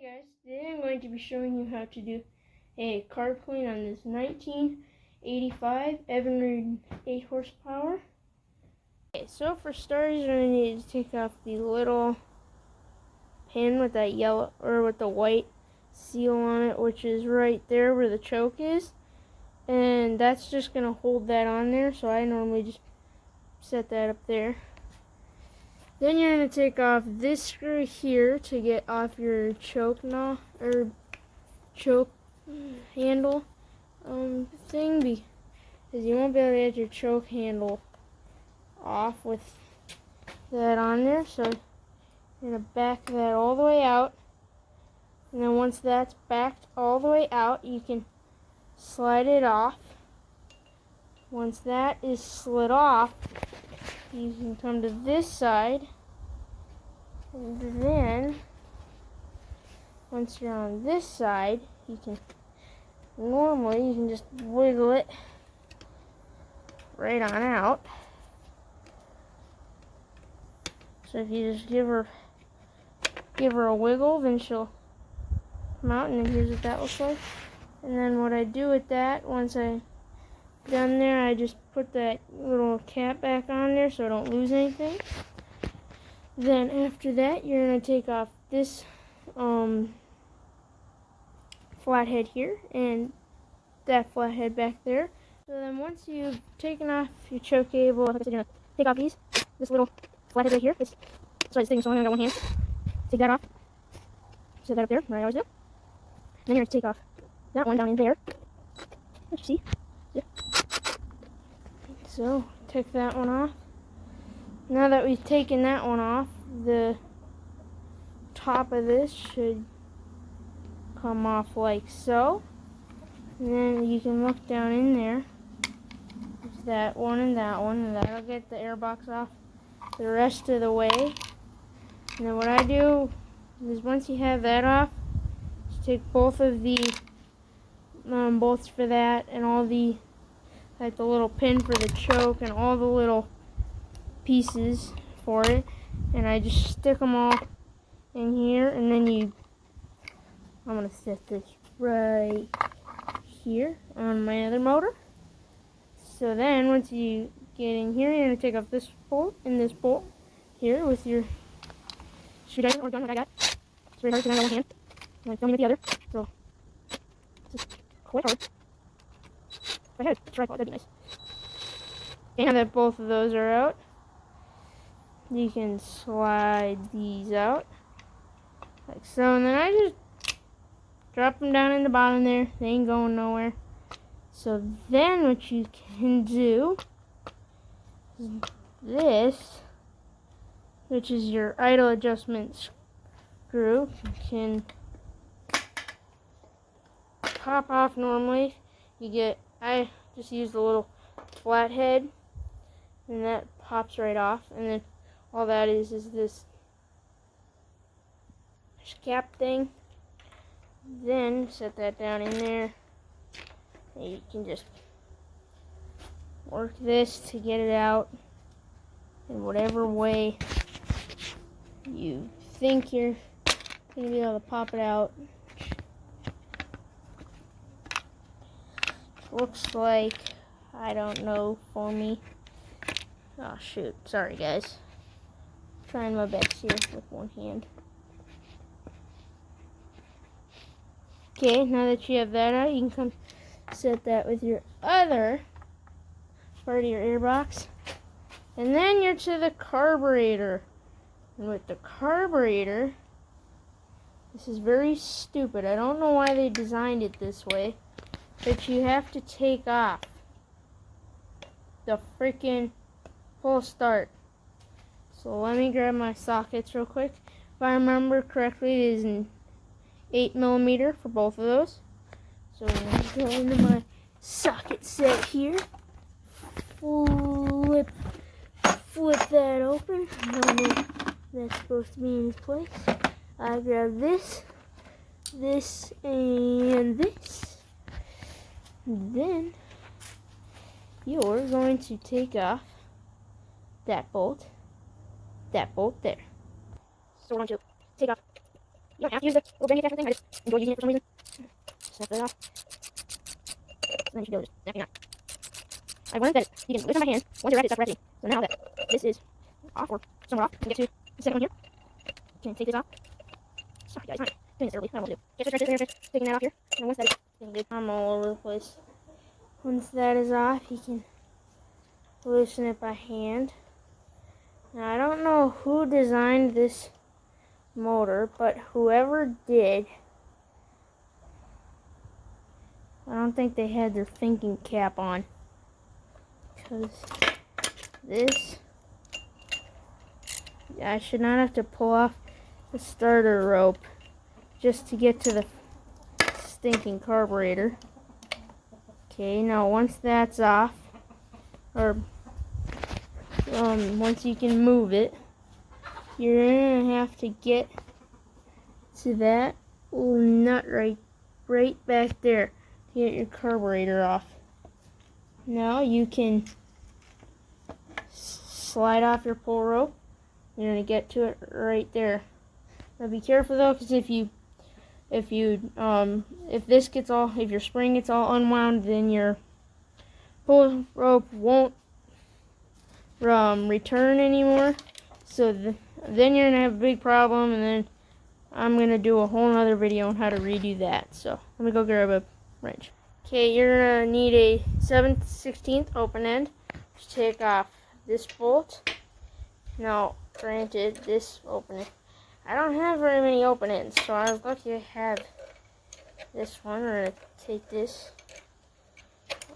Hey guys, today I'm going to be showing you how to do a carb clean on this 1985 Evinrude 8 horsepower. Okay, so for starters, you're going to need to take off the little pin with that yellow or with the white seal on it, which is right there where the choke is, and that's just going to hold that on there. So I normally just set that up there. Then you're going to take off this screw here to get off your choke knob or choke handle thing, because you won't be able to get your choke handle off with that on there. So you're going to back that all the way out, and then once that's backed all the way out, you can slide it off. Once that is slid off, you can come to this side, and then once you're on this side, you can just wiggle it right on out. So if you just give her a wiggle, then she'll come out, and then here's what that looks like. And then what I do with that, once I'm done there, I just put that little cap back on there so I don't lose anything. Then after that, you're going to take off this flathead here and that flathead back there. So then once you've taken off your choke cable, like I said, you're going to take off this little flathead right here. Sorry, this thing is only got one hand. Take that off. Set that up there, where I always do. Then you're going to take off that one down in there. Let's see. Yeah. So take that one off. Now that we've taken that one off, the top of this should come off like so. And then you can look down in there. There's that one, and that'll get the air box off the rest of the way. And then what I do is once you have that off, just take both of the bolts for that and all the, like the little pin for the choke and all the little pieces for it, and I just stick them all in here, and then I'm going to set this right here on my other motor. So then once you get in here, you're going to take off this bolt and this bolt here with your screwdriver or gun like I got. It's very hard because I got one hand. I'm filming with the other, so it's just quite hard. If I had a tripod, that'd be nice. Okay, now that both of those are out, you can slide these out like so, and then I just drop them down in the bottom there. They ain't going nowhere. So then what you can do is this, which is your idle adjustment screw, you can pop off normally. I just use the little flathead, and that pops right off, and then all that is this cap thing. Then set that down in there, and you can just work this to get it out in whatever way you think you're going to be able to pop it out. Looks like, I don't know, for me. Oh shoot, sorry guys. Trying my best here with one hand. Okay, now that you have that out, you can come set that with your other part of your airbox. And then you're to the carburetor. And with the carburetor, this is very stupid. I don't know why they designed it this way, but you have to take off the freaking pull start. So let me grab my sockets real quick. If I remember correctly, it is an 8mm for both of those. So I'm going to go into my socket set here. Flip that open. I don't know if that's supposed to be in its place. I grab this, and this. Then you're going to take off that bolt there. So we're going to take off You don't have to use the little drain catcher thing. I just enjoy using it for some reason. Snap that off. And then you should be able to just snap it out. I learned that you can loosen my hand once you're at it, stop resting. So now that this is off, or somewhere off, you can get to the second one here. You can take this off. Sorry guys, I'm doing this early. I don't know what to do. Just right there, just taking that off here. And once that is good, I'm all over the place. Once that is off, you can loosen it by hand. Now I don't know who designed this motor, but whoever did, I don't think they had their thinking cap on. Because this, I should not have to pull off the starter rope just to get to the stinking carburetor. Okay, now once that's off, or once you can move it, you're gonna have to get to that little nut right back there to get your carburetor off. Now you can slide off your pull rope. You're gonna get to it right there. Now be careful though, because if your spring gets all unwound, then your pull rope won't return anymore. So then you're gonna have a big problem, and then I'm gonna do a whole nother video on how to redo that. So let me go grab a wrench. Okay, you're gonna need a 7/16 open end to take off this bolt. Now, granted, this opening, I don't have very many open ends, so I was lucky to have this one. We're gonna take this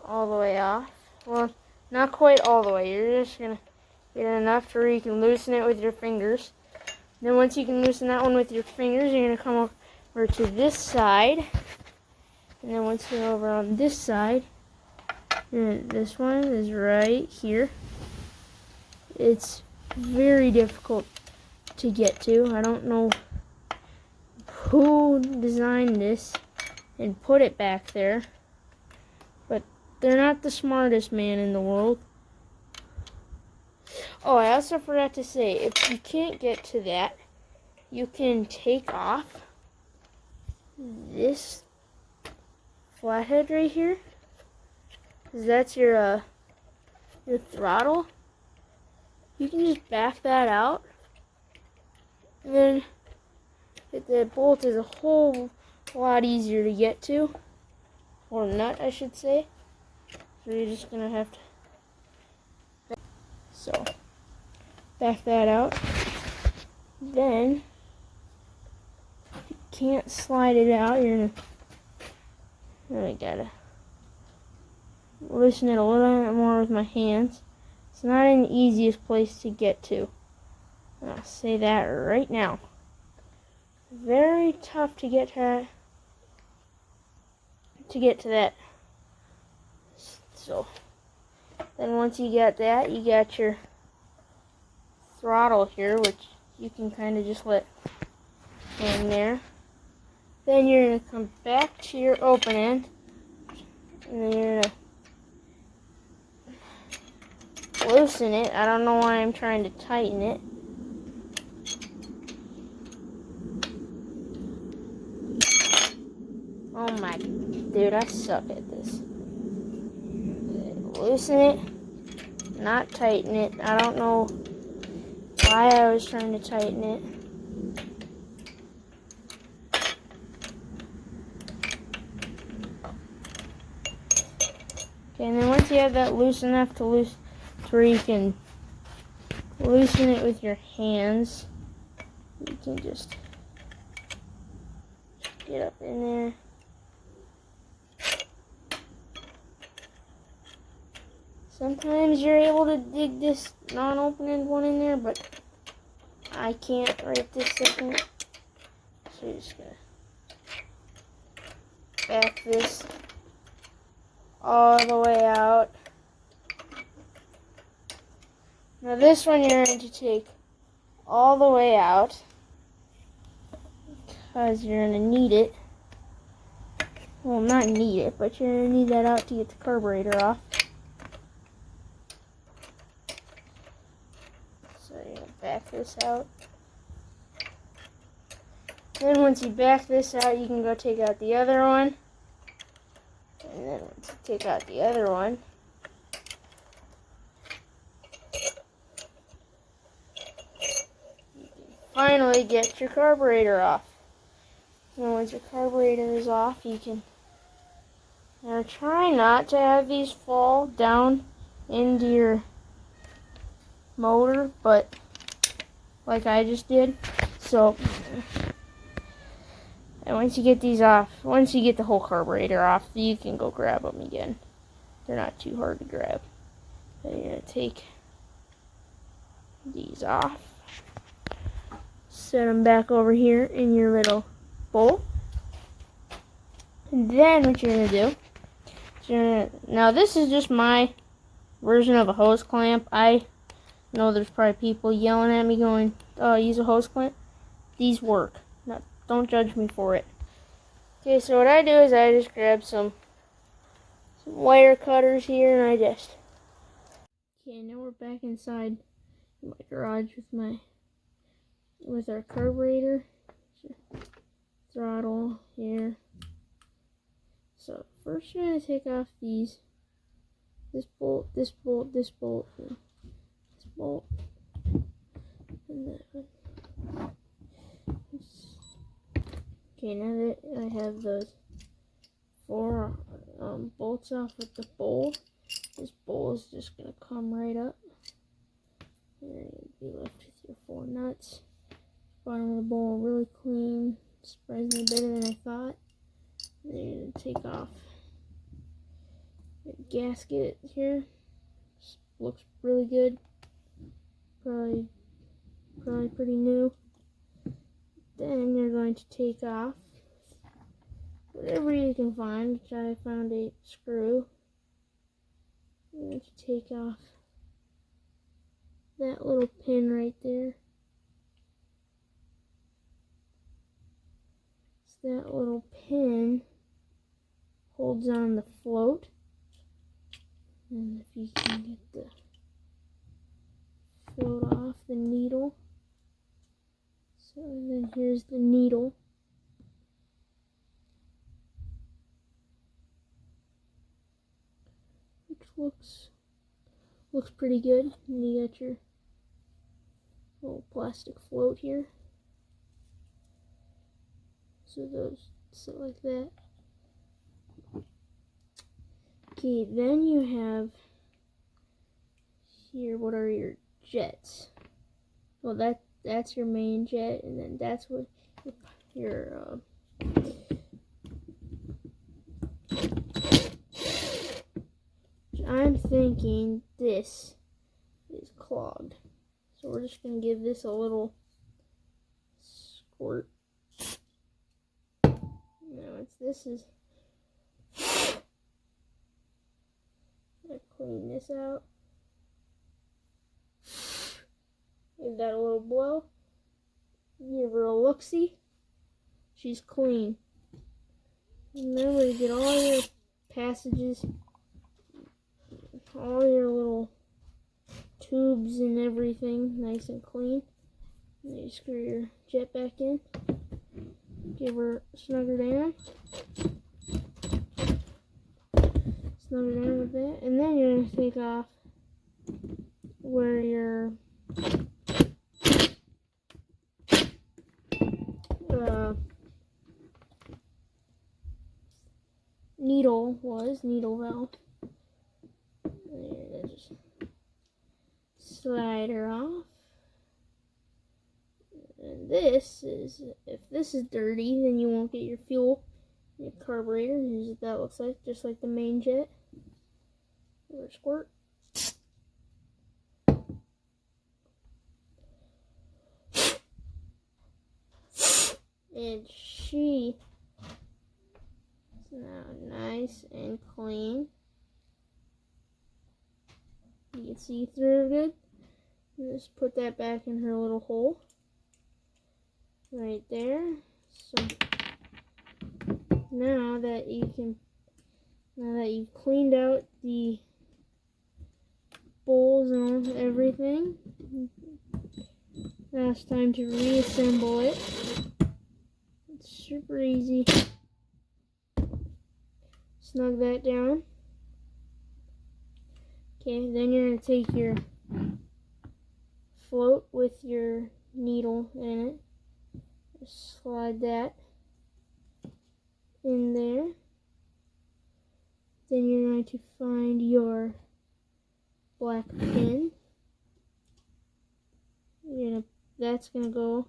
all the way off. Well, not quite all the way. You're just gonna get enough to where you can loosen it with your fingers. Then once you can loosen that one with your fingers, you're gonna come over to this side. And then once you're over on this side, this one is right here. It's very difficult to get to. I don't know who designed this and put it back there, but they're not the smartest man in the world. Oh, I also forgot to say, if you can't get to that, you can take off this flathead right here, because that's your throttle. You can just back that out, and then the bolt is a whole lot easier to get to, or nut I should say. So you're just gonna have to back that out. Then if you can't slide it out, you're gonna gotta loosen it a little bit more with my hands. It's not an easiest place to get to. I'll say that right now. Very tough to get to that. So then once you got that, you got your throttle here, which you can kind of just let hang there. Then you're going to come back to your open end, and then you're going to loosen it. I don't know why I'm trying to tighten it. Oh my, dude, I suck at this. Loosen it, not tighten it. I don't know why I was trying to tighten it. Okay, and then once you have that loose enough to where you can loosen it with your hands, you can just get up in there. Sometimes you're able to dig this non-open-end one in there, but I can't right this second. So you're just gonna back this all the way out. Now this one you're going to take all the way out, because you're going to need it. Well, not need it, but you're going to need that out to get the carburetor off. So you're going to back this out. Then once you back this out, you can go take out the other one. And then once you take out the other one, you can finally get your carburetor off. And once your carburetor is off, you can now try not to have these fall down into your motor, but like I just did. So, and once you get these off, once you get the whole carburetor off, you can go grab them again. They're not too hard to grab. So you're going to take these off. Set them back over here in your little bowl. And then what you're going to do, now this is just my version of a hose clamp. I know there's probably people yelling at me going, oh, use a hose clamp. These work. No, don't judge me for it. Okay, so what I do is I just grab some wire cutters here and I just... Okay, now we're back inside my garage with our carburetor. Throttle here. So first you're going to take off this bolt, this bolt, this bolt, and this bolt, and that one. Okay, now that I have those 4 bolts off with the bowl, this bowl is just going to come right up. You're going to be left with your 4 nuts. Bottom of the bowl really clean, surprisingly better than I thought. Then you're going to take off the gasket here. Looks really good. Probably pretty new. Then you're going to take off whatever you can find, which I found a screw. You're going to take off that little pin right there. So that little pin holds on the float. And if you can get the float off the needle. So then here's the needle. Which looks pretty good. And you got your little plastic float here. So those sit like that. Okay, then you have here, what are your jets? Well, that's your main jet, and then that's what your I'm thinking this is clogged, so we're just gonna give this a little squirt. Now this is. Clean this out. Give that a little blow. Give her a look-see. She's clean. Remember to get all your passages, all your little tubes and everything nice and clean. And you screw your jet back in. Give her, snug her down. Snug her down with that. And then you're going to take off where your needle valve. And just slide her off. And this is, if this is dirty, then you won't get your fuel, your carburetor. Here's what that looks like, just like the main jet. Or squirt. And she is now nice and clean. You can see through her good. Just put that back in her little hole. Right there. So now that you've cleaned out the bowls and everything, now it's time to reassemble it. super easy. Snug that down. Okay, then you're going to take your float with your needle in it. Just slide that in there. Then you're going to find your black pin. That's gonna go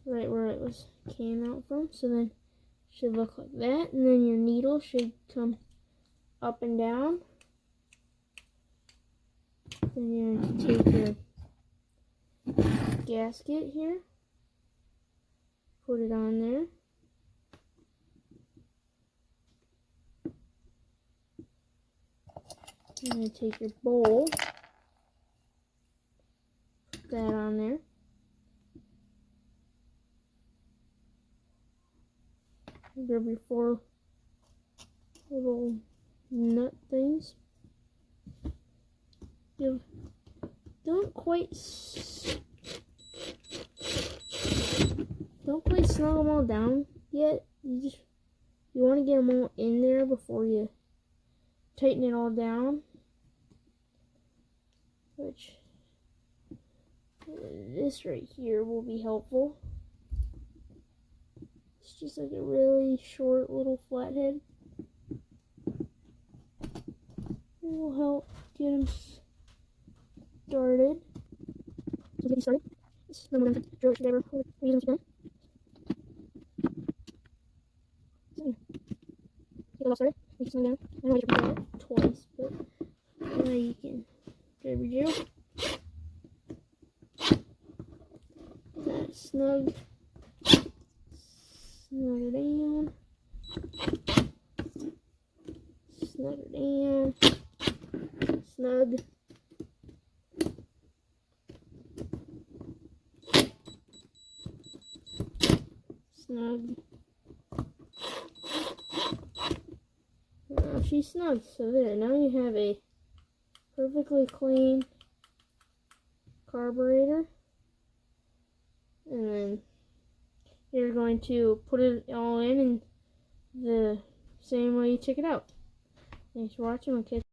right where it came out from. So then it should look like that, and then your needle should come up and down. Then you're going to take your gasket here, put it on there. You're going to take your bowl, put that on there. Grab your 4 little nut things. You don't quite snug them all down yet. You want to get them all in there before you tighten it all down. Which this right here will be helpful. It's just like a really short little flathead. It will help get them started. So to get these started, then we're going to drill it together. We're using them together. Get it all started. Make it snug down. I know I just repeated it twice, but now you can grab your drill. Snug her down, snug her down, snug, snug. Now she's snug, so there. Now you have a perfectly clean carburetor. And then you're going to put it all in the same way you took it out. Thanks for watching. We'll catch